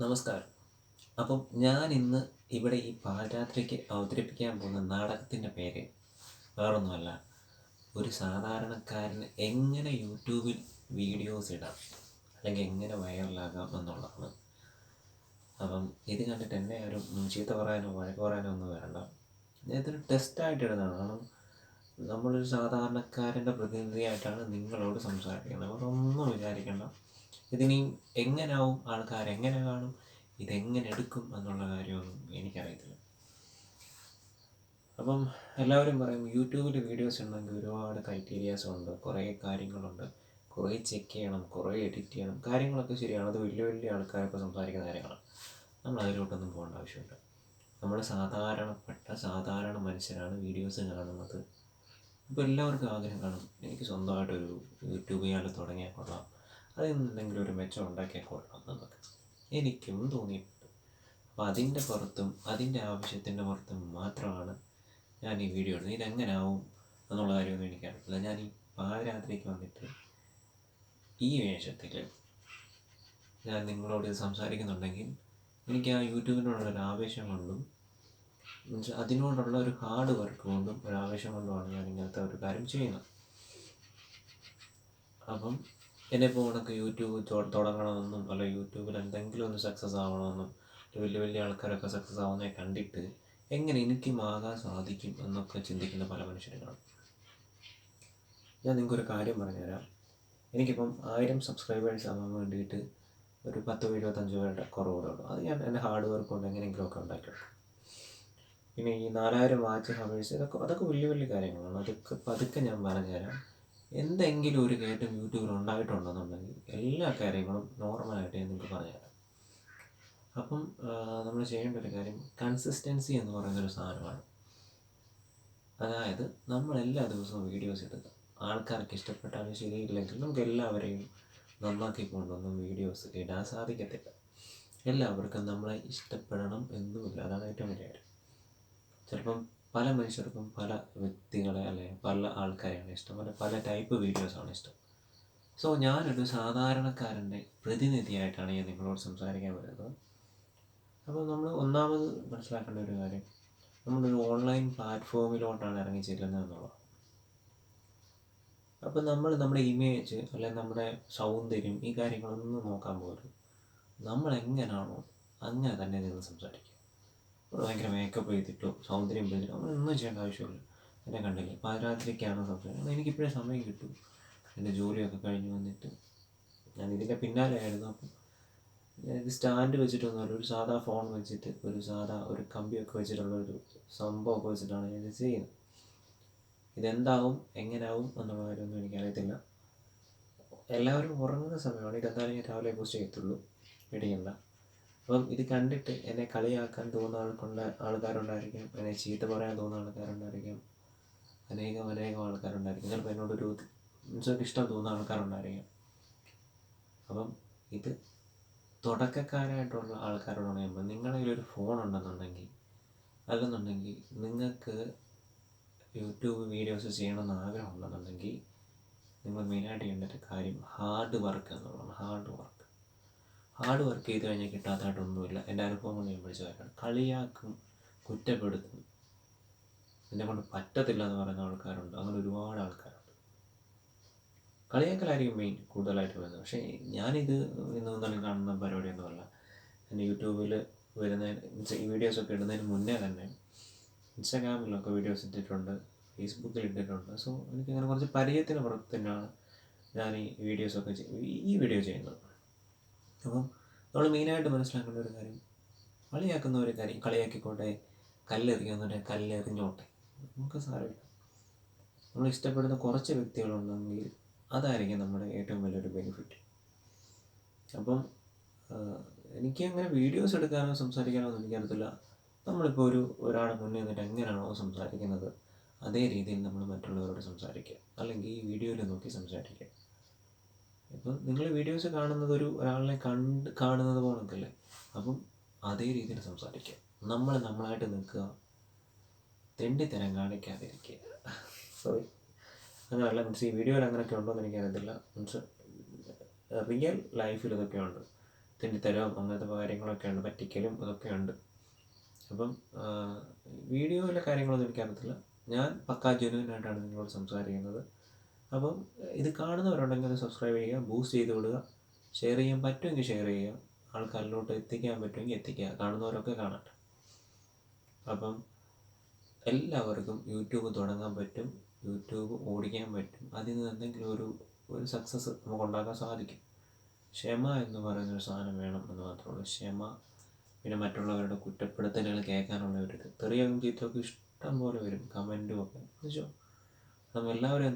നമസ്കാരം. അപ്പം ഞാൻ ഇന്ന് ഇവിടെ ഈ പാതിരാത്രിക്ക് അവതരിപ്പിക്കാൻ പോകുന്ന നാടകത്തിൻ്റെ പേര് വേറൊന്നുമല്ല. ഒരു സാധാരണക്കാരന് എങ്ങനെ യൂട്യൂബിൽ വീഡിയോസ് ഇടാം അല്ലെങ്കിൽ എങ്ങനെ വൈറലാകാം എന്നുള്ളതാണ്. അപ്പം ഇത് കണ്ടിട്ട് എന്നെ ആരും ചീത്ത പറയാനോ വഴക്ക് പറയാനോ ഒന്നും വേണ്ട. ഇതൊരു ടെസ്റ്റായിട്ട് ഇടുന്നതാണ്. കാരണം നമ്മളൊരു സാധാരണക്കാരൻ്റെ പ്രതിനിധിയായിട്ടാണ് നിങ്ങളോട് സംസാരിക്കുന്നത്. അതൊന്നും വിചാരിക്കേണ്ട. ഇതിനി എങ്ങനാവും, ആൾക്കാരെങ്ങനെ കാണും, ഇതെങ്ങനെ എടുക്കും എന്നുള്ള കാര്യമൊന്നും എനിക്കറിയത്തില്ല. അപ്പം എല്ലാവരും പറയും യൂട്യൂബിൽ വീഡിയോസ് ഉണ്ടെങ്കിൽ ഒരുപാട് ക്രൈറ്റീരിയാസ് ഉണ്ട്, കുറേ കാര്യങ്ങളുണ്ട്, കുറേ ചെക്ക് ചെയ്യണം, കുറേ എഡിറ്റ് ചെയ്യണം. കാര്യങ്ങളൊക്കെ ശരിയാണ്, അത് വലിയ വലിയ ആൾക്കാരൊക്കെ സംസാരിക്കുന്ന കാര്യങ്ങളാണ്. നമ്മൾ അതിലോട്ടൊന്നും പോകേണ്ട ആവശ്യമില്ല. നമ്മൾ സാധാരണ മനുഷ്യരാണ് വീഡിയോസ് കാണുന്നത്. ഇപ്പോൾ എല്ലാവർക്കും ആഗ്രഹം കാണും, എനിക്ക് സ്വന്തമായിട്ടൊരു യൂട്യൂബ് ചാനൽ തുടങ്ങിയാൽ കൊള്ളാം, അതിൽ നിന്ന് എന്തെങ്കിലും ഒരു മെച്ചം ഉണ്ടാക്കിയാൽ കൊള്ളാം എന്നൊക്കെ എനിക്കും തോന്നിയിട്ടുണ്ട്. അപ്പോൾ അതിൻ്റെ പുറത്തും അതിൻ്റെ ആവശ്യത്തിൻ്റെ പുറത്തും മാത്രമാണ് ഞാൻ ഈ വീഡിയോ ഇടുന്നത്. ഇതെങ്ങനാവും എന്നുള്ള കാര്യമൊന്നും എനിക്കറിയില്ല. ഞാൻ ഈ പാതിരാത്രിക്ക് വന്നിട്ട് ഈ വേഷത്തിൽ ഞാൻ നിങ്ങളോട് സംസാരിക്കുന്നുണ്ടെങ്കിൽ എനിക്ക് ആ യൂട്യൂബിനോടുള്ളൊരു ആവേശം കൊണ്ടും അതിനോടുള്ള ഒരു ഹാർഡ് വർക്ക് കൊണ്ടും ഒരു ആവേശം കൊണ്ടുമാണ് ഞാൻ ഇങ്ങനത്തെ ഒരു കാര്യം ചെയ്യുന്നത്. അപ്പം എന്നെപ്പോൾ ഉണക്ക് യൂട്യൂബ് തുടങ്ങണമെന്നും അല്ല യൂട്യൂബിൽ എന്തെങ്കിലും ഒന്ന് സക്സസ് ആവണമെന്നും വലിയ വലിയ ആൾക്കാരൊക്കെ സക്സസ് ആവുന്നതിനെ കണ്ടിട്ട് എങ്ങനെ എനിക്കും ആകാൻ സാധിക്കും എന്നൊക്കെ ചിന്തിക്കുന്ന പല മനുഷ്യരും കാണും. ഞാൻ നിങ്ങൾക്കൊരു കാര്യം പറഞ്ഞുതരാം. എനിക്കിപ്പം 1000 സബ്സ്ക്രൈബേഴ്സ് ആവാൻ വേണ്ടിയിട്ട് ഒരു 10-25 പേരുടെ കുറവുള്ളൂ. അത് ഞാൻ എൻ്റെ ഹാർഡ് വർക്ക് കൊണ്ട് എങ്ങനെയെങ്കിലുമൊക്കെ ഉണ്ടാക്കിയെടുക്കും. പിന്നെ ഈ 4000 വാച്ച് ഹവേഴ്സ് അതൊക്കെ വലിയ വലിയ കാര്യങ്ങളാണ്. അതൊക്കെ പതുക്കെ ഞാൻ പറഞ്ഞുതരാം. എന്തെങ്കിലും ഒരു കയറ്റം യൂട്യൂബിൽ ഉണ്ടായിട്ടുണ്ടെന്നുണ്ടെങ്കിൽ എല്ലാ കാര്യങ്ങളും നോർമലായിട്ട് ഞാൻ നിങ്ങൾക്ക് പറഞ്ഞുതരാം. അപ്പം നമ്മൾ ചെയ്യേണ്ട ഒരു കാര്യം കൺസിസ്റ്റൻസി എന്ന് പറയുന്നൊരു സാധനമാണ്. അതായത് നമ്മൾ എല്ലാ ദിവസവും വീഡിയോസ് എടുക്കുക. ആൾക്കാർക്ക് ഇഷ്ടപ്പെട്ടാലും ശരിയില്ലെങ്കിൽ നമുക്ക് എല്ലാവരെയും നന്നാക്കിക്കൊണ്ടൊന്നും വീഡിയോസ് ഇടാൻ സാധിക്കത്തില്ല. എല്ലാവർക്കും നമ്മളെ ഇഷ്ടപ്പെടണം എന്നുമില്ല. അതാണ് ഏറ്റവും വലിയ കാര്യം. ചിലപ്പം പല മനുഷ്യർക്കും പല വ്യക്തികളെ അല്ലെങ്കിൽ പല ആൾക്കാരെയാണ് ഇഷ്ടം, പല ടൈപ്പ് വീഡിയോസാണ് ഇഷ്ടം. സോ ഞാനൊരു സാധാരണക്കാരൻ്റെ പ്രതിനിധിയായിട്ടാണ് ഞാൻ നിങ്ങളോട് സംസാരിക്കാൻ വരുന്നത്. അപ്പോൾ നമ്മൾ ഒന്നാമത് മനസ്സിലാക്കേണ്ട ഒരു കാര്യം, നമ്മളൊരു ഓൺലൈൻ പ്ലാറ്റ്ഫോമിലോട്ടാണ് ഇറങ്ങി ചെല്ലുന്നത് എന്നുള്ളത്. അപ്പം നമ്മൾ നമ്മുടെ ഇമേജ് അല്ലെങ്കിൽ നമ്മുടെ സൗന്ദര്യം ഈ കാര്യങ്ങളൊന്നും നോക്കാൻ പോലും നമ്മൾ എങ്ങനെയാണോ അങ്ങനെ തന്നെ നിന്ന് സംസാരിക്കുക. ഭയങ്കര മേക്കപ്പ് ചെയ്തിട്ടോ സൗന്ദര്യം ചെയ്തിട്ടോ അങ്ങനെയൊന്നും ചെയ്യേണ്ട ആവശ്യമില്ല. എന്നെ കണ്ടില്ലേ പാതിരാത്രിക്കാണ് സംസാരിക്കുന്നത്, എനിക്കിപ്പോഴേ സമയം കിട്ടും. എൻ്റെ ജോലിയൊക്കെ കഴിഞ്ഞ് വന്നിട്ട് ഞാൻ ഇതിൻ്റെ പിന്നാലെ ആയിരുന്നു. അപ്പം ഇത് സ്റ്റാൻഡ് വെച്ചിട്ടൊന്നുമല്ല, ഒരു സാധാ ഫോൺ വെച്ചിട്ട് ഒരു കമ്പിയൊക്കെ വെച്ചിട്ടുള്ള ഒരു സംഭവമൊക്കെ വെച്ചിട്ടാണ് ഞാനിത് ചെയ്യുന്നത്. ഇതെന്താവും എങ്ങനെയാവും എന്നുള്ള കാര്യമൊന്നും എനിക്കറിയത്തില്ല. എല്ലാവരും ഉറങ്ങുന്ന സമയമാണ്. ഇതെന്തായാലും ഞാൻ രാവിലെ പോസ്റ്റ് ചെയ്യത്തുള്ളൂ, പേടിക്കണ്ട. അപ്പം ഇത് കണ്ടിട്ട് എന്നെ കളിയാക്കാൻ തോന്നുന്ന ആൾക്കാരുണ്ടായിരിക്കും, എന്നെ ചീത്ത പറയാൻ തോന്നുന്ന ആൾക്കാരുണ്ടായിരിക്കും, അനേകം ആൾക്കാരുണ്ടായിരിക്കും. ചിലപ്പോൾ എന്നോടൊരു ഇഷ്ടം തോന്നുന്ന ആൾക്കാരുണ്ടായിരിക്കും. അപ്പം ഇത് തുടക്കക്കാരായിട്ടുള്ള ആൾക്കാരോടാണ് ഞാൻ പറയുന്നത്. നിങ്ങളുടെ കയ്യിലൊരു ഫോൺ ഉണ്ടെന്നുണ്ടെങ്കിൽ അല്ലെന്നുണ്ടെങ്കിൽ നിങ്ങൾക്ക് യൂട്യൂബ് വീഡിയോസ് ചെയ്യണമെന്ന് ആഗ്രഹമുണ്ടെന്നുണ്ടെങ്കിൽ നിങ്ങൾ മെയിനായിട്ട് ചെയ്യേണ്ട ഒരു കാര്യം ഹാർഡ് വർക്ക് എന്നുള്ളതാണ്. ഹാർഡ് വർക്ക് ചെയ്ത് കഴിഞ്ഞാൽ കിട്ടാത്തതായിട്ടൊന്നുമില്ല. എൻ്റെ അനുഭവം കൊണ്ട് ഞാൻ പഠിച്ച കാര്യമാണ്. കളിയാക്കും, കുറ്റപ്പെടുത്തും, എന്നെ കൊണ്ട് പറ്റത്തില്ല എന്ന് പറയുന്ന ആൾക്കാരുണ്ട്. അങ്ങനെ ഒരുപാട് ആൾക്കാരുണ്ട്. കളിയാക്കലായിരിക്കും മെയിൻ കൂടുതലായിട്ട് വരുന്നത്. പക്ഷേ ഞാനിത് ഇന്നൊന്നും കാണുന്ന പരിപാടിയൊന്നുമല്ല. എൻ്റെ യൂട്യൂബിൽ ഈ വീഡിയോസൊക്കെ ഇടുന്നതിന് മുന്നേ തന്നെ ഇൻസ്റ്റാഗ്രാമിലൊക്കെ വീഡിയോസ് ഇട്ടിട്ടുണ്ട്, ഫേസ്ബുക്കിൽ ഇട്ടിട്ടുണ്ട്. സോ എനിക്കങ്ങനെ കുറച്ച് പരിചയത്തിന് പുറത്ത് തന്നെയാണ് ഞാൻ ഈ വീഡിയോസൊക്കെ ഈ വീഡിയോ ചെയ്യുന്നത്. അപ്പം നമ്മൾ മെയിനായിട്ട് മനസ്സിലാക്കേണ്ട ഒരു കാര്യം, കളിയാക്കുന്ന ഒരു കാര്യം കളിയാക്കിക്കോട്ടെ, കല്ലെറിയുന്നവരെ കല്ലെറിഞ്ഞോട്ടെ, നമുക്ക് സാരമില്ല. നമ്മൾ ഇഷ്ടപ്പെടുന്ന കുറച്ച് വ്യക്തികളുണ്ടെങ്കിൽ അതായിരിക്കും നമ്മുടെ ഏറ്റവും വലിയൊരു ബെനിഫിറ്റ്. അപ്പം എനിക്ക് അങ്ങനെ വീഡിയോസ് എടുക്കാനോ സംസാരിക്കാനോ ഒന്നും എനിക്കറിയത്തില്ല. നമ്മളിപ്പോൾ ഒരാളെ മുന്നിൽ നിന്നിട്ട് എങ്ങനെയാണോ സംസാരിക്കുന്നത് അതേ രീതിയിൽ നമ്മൾ മറ്റുള്ളവരോട് സംസാരിക്കുക, അല്ലെങ്കിൽ ഈ വീഡിയോയിൽ നോക്കി സംസാരിക്കുക. ഇപ്പം നിങ്ങൾ വീഡിയോസ് കാണുന്നത് ഒരാളിനെ കാണുന്നത് പോലൊക്കെയല്ലേ. അപ്പം അതേ രീതിയിൽ സംസാരിക്കുക. നമ്മളായിട്ട് നിൽക്കുക, തെണ്ടിത്തരം കാണിക്കാതിരിക്കുക. സോറി, അങ്ങനെയല്ല, ഈ വീഡിയോയിൽ അങ്ങനെയൊക്കെ ഉണ്ടോ എന്ന് എനിക്കറിയത്തില്ല. റിയൽ ലൈഫിൽ ഇതൊക്കെ ഉണ്ട്. തെണ്ടിത്തരവും അങ്ങനത്തെ കാര്യങ്ങളൊക്കെ ഉണ്ട്, പറ്റിക്കലും ഇതൊക്കെ ഉണ്ട്. അപ്പം വീഡിയോയിലെ കാര്യങ്ങളൊന്നും എനിക്കറിയത്തില്ല. ഞാൻ പക്കാ ജെന്യുവിനായിട്ടാണ് നിങ്ങളോട് സംസാരിക്കുന്നത്. അപ്പം ഇത് കാണുന്നവരുണ്ടെങ്കിൽ അത് സബ്സ്ക്രൈബ് ചെയ്യുക, ബൂസ്റ്റ് ചെയ്ത് വിടുക, ഷെയർ ചെയ്യാൻ പറ്റുമെങ്കിൽ ഷെയർ ചെയ്യുക, ആൾക്കാരിലോട്ട് എത്തിക്കാൻ പറ്റുമെങ്കിൽ എത്തിക്കുക, കാണുന്നവരൊക്കെ കാണട്ടെ. അപ്പം എല്ലാവർക്കും യൂട്യൂബ് തുടങ്ങാൻ പറ്റും, യൂട്യൂബ് ഓടിക്കാൻ പറ്റും. അതിൽ നിന്ന് എന്തെങ്കിലും ഒരു സക്സസ് നമുക്ക് ഉണ്ടാക്കാൻ സാധിക്കും. ക്ഷമ എന്ന് പറയുന്നൊരു സാധനം വേണം എന്ന് മാത്രമേ ഉള്ളൂ. ക്ഷമ, പിന്നെ മറ്റുള്ളവരുടെ കുറ്റപ്പെടുത്തലുകൾ കേൾക്കാനുള്ള ഒരു തെറിയും ചീത്തമൊക്കെ ഇഷ്ടം പോലെ വരും, കമൻറ്റും ഒക്കെ. എന്നുവെച്ചോ നമ്മളെല്ലാവരെയും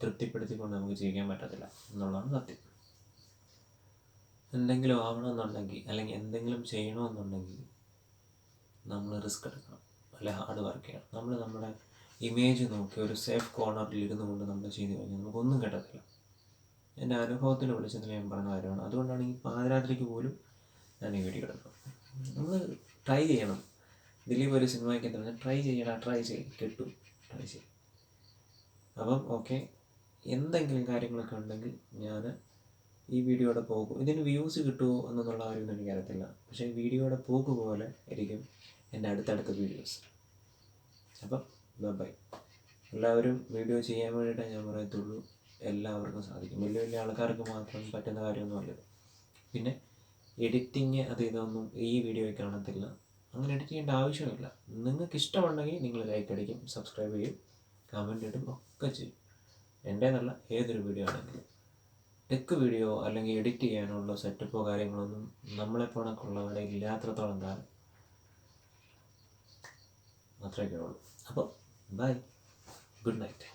തൃപ്തിപ്പെടുത്തിക്കൊണ്ട് നമുക്ക് ജീവിക്കാൻ പറ്റത്തില്ല എന്നുള്ളതാണ് സത്യം. എന്തെങ്കിലും ആവണമെന്നുണ്ടെങ്കിൽ അല്ലെങ്കിൽ എന്തെങ്കിലും ചെയ്യണമെന്നുണ്ടെങ്കിൽ നമ്മൾ റിസ്ക് എടുക്കണം, അല്ലെ ഹാർഡ് വർക്ക് ചെയ്യണം. നമ്മൾ നമ്മുടെ ഇമേജ് നോക്കി ഒരു സേഫ് കോർണറിൽ ഇരുന്നു കൊണ്ട് നമ്മൾ ചെയ്ത് കഴിഞ്ഞാൽ നമുക്കൊന്നും കിട്ടത്തില്ല. എൻ്റെ അനുഭവത്തിൽ വിളിച്ചതിൽ ഞാൻ പറഞ്ഞ കാര്യമാണ്. അതുകൊണ്ടാണ് ഈ പാതിരാത്രിക്ക് പോലും ഞാൻ ഈ വീഡിയോ ഇടുന്നത്. നമ്മൾ ട്രൈ ചെയ്യണം. ദിലീപ് ഒരു സിനിമയ്ക്ക് എന്താ പറഞ്ഞാൽ, ട്രൈ ചെയ്യണം, ട്രൈ ചെയ്യും, കിട്ടും, ട്രൈ ചെയ്യും. അപ്പം ഓക്കെ, എന്തെങ്കിലും കാര്യങ്ങളൊക്കെ ഉണ്ടെങ്കിൽ ഞാൻ ഈ വീഡിയോയുടെ പോകും. ഇതിന് വ്യൂസ് കിട്ടുമോ എന്നുള്ള കാര്യമൊന്നും എനിക്കറിയത്തില്ല. പക്ഷേ വീഡിയോയുടെ പോക്ക് പോലെ ആയിരിക്കും എൻ്റെ അടുത്തടുത്ത വീഡിയോസ്. അപ്പം ബൈ. എല്ലാവരും വീഡിയോ ചെയ്യാൻ വേണ്ടിയിട്ടേ ഞാൻ പറയത്തുള്ളൂ. എല്ലാവർക്കും സാധിക്കും, വലിയ വലിയ ആൾക്കാർക്ക് മാത്രം പറ്റുന്ന കാര്യമൊന്നുമല്ല. പിന്നെ എഡിറ്റിങ് അത് ഇതൊന്നും ഈ വീഡിയോയിൽ കാണത്തില്ല. അങ്ങനെ എഡിറ്റ് ചെയ്യേണ്ട ആവശ്യമില്ല. നിങ്ങൾക്ക് ഇഷ്ടമുണ്ടെങ്കിൽ നിങ്ങൾ ലൈക്ക് അടിക്കും, സബ്സ്ക്രൈബ് ചെയ്യും, കമൻറ്റ് ഇടും, ഒക്കെ ചെയ്യും. എൻ്റേന്നല്ല, ഏതൊരു വീഡിയോ ആണെങ്കിലും. ടെക്ക് വീഡിയോ അല്ലെങ്കിൽ എഡിറ്റ് ചെയ്യാനുള്ള സെറ്റപ്പോ കാര്യങ്ങളൊന്നും നമ്മളെപ്പോഴൊക്കെയുള്ളവരെ ഇല്ലാത്തത്തോളം കാലം അത്രയൊക്കെ ഉള്ളൂ. അപ്പോൾ ബൈ, ഗുഡ് നൈറ്റ്.